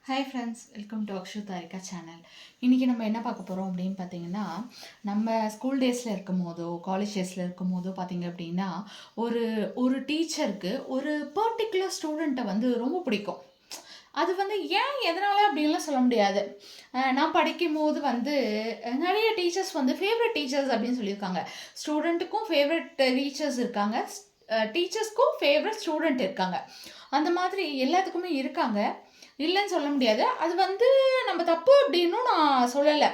Hi friends, welcome to Akshu Tharika channel. இன்றைக்கி நம்ம என்ன பார்க்க போகிறோம் அப்படின்னு பார்த்தீங்கன்னா, நம்ம ஸ்கூல் டேஸில் இருக்கும் போதோ காலேஜ் டேஸில் இருக்கும் போதோ பார்த்தீங்க அப்படின்னா, ஒரு ஒரு டீச்சருக்கு ஒரு பர்டிகுலர் ஸ்டூடெண்ட்டை வந்து ரொம்ப பிடிக்கும். அது வந்து ஏன் எதனால் அப்படின்லாம் சொல்ல முடியாது. நான் படிக்கும்போது வந்து நிறைய டீச்சர்ஸ் வந்து ஃபேவரட் டீச்சர்ஸ் அப்படின்னு சொல்லியிருக்காங்க. ஸ்டூடெண்ட்டுக்கும் ஃபேவரட் டீச்சர்ஸ் இருக்காங்க, டீச்சர்ஸ்க்கும் ஃபேவரட் ஸ்டூடெண்ட் இருக்காங்க. அந்த மாதிரி எல்லாத்துக்குமே இருக்காங்க, இல்லைன்னு சொல்ல முடியாது. அது வந்து நம்ம தப்பு அப்படின்னும் நான் சொல்லலை.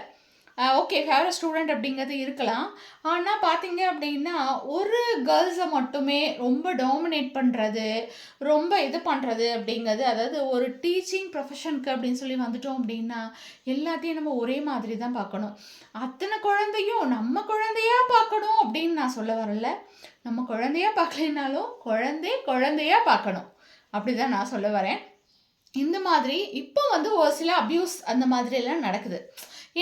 ஓகே, ஃபேவரட் ஸ்டூடெண்ட் அப்படிங்கிறது இருக்கலாம். ஆனால் பார்த்தீங்க அப்படின்னா, ஒரு கேர்ள்ஸை மட்டுமே ரொம்ப டாமினேட் பண்ணுறது, ரொம்ப இது பண்ணுறது அப்படிங்கிறது, அதாவது ஒரு டீச்சிங் ப்ரொஃபஷனுக்கு அப்படின்னு சொல்லி வந்துட்டோம் அப்படின்னா, எல்லாத்தையும் நம்ம ஒரே மாதிரி தான் பார்க்கணும். அத்தனை குழந்தையும் நம்ம குழந்தையா பார்க்கணும் அப்படின்னு நான் சொல்ல வரல. நம்ம குழந்தையா பார்க்கலைனாலும் குழந்தையா பார்க்கணும். அப்படி தான் நான் சொல்ல வரேன். இந்த மாதிரி இப்போ வந்து ஒரு சில அப்யூஸ் அந்த மாதிரி எல்லாம் நடக்குது.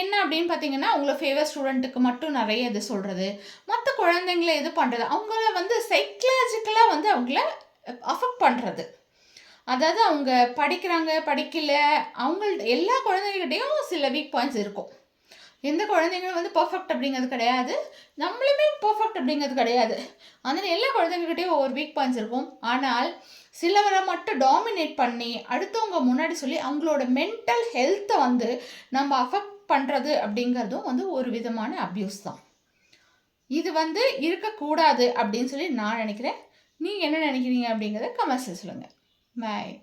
என்ன அப்படின்னு பார்த்தீங்கன்னா, உங்கள ஃபேவரட் ஸ்டூடெண்ட்டுக்கு மட்டும் நிறைய இது சொல்றது, மற்ற குழந்தைங்கள இது பண்ணுறது, அவங்கள வந்து சைக்கலாஜிக்கலாக வந்து அவங்கள அஃபெக்ட் பண்ணுறது. அதாவது அவங்க படிக்கிறாங்க, படிக்கல, அவங்கள்ட்ட எல்லா குழந்தைங்ககிட்டையும் சில வீக் பாயிண்ட்ஸ் இருக்கும். எந்த குழந்தைங்களும் வந்து பர்ஃபெக்ட் அப்படிங்கிறது கிடையாது, நம்மளுமே பர்ஃபெக்ட் அப்படிங்கிறது கிடையாது. அதனால் எல்லா குழந்தைங்ககிட்டையும் ஒவ்வொரு வீக் பாயிண்ட்ஸ் இருக்கும். ஆனால் சிலவரை மட்டும் டாமினேட் பண்ணி அடுத்தவங்க முன்னாடி சொல்லி அவங்களோட மென்டல் ஹெல்த்தை வந்து நம்ம அஃபெக்ட் பண்ணுறது அப்படிங்கிறதும் வந்து ஒரு விதமான அப்யூஸ் தான். இது வந்து இருக்கக்கூடாது அப்படின்னு சொல்லி நான் நினைக்கிறேன். நீங்கள் என்ன நினைக்கிறீங்க அப்படிங்கிறத கமெண்ட்ஸில் சொல்லுங்கள். பாய்.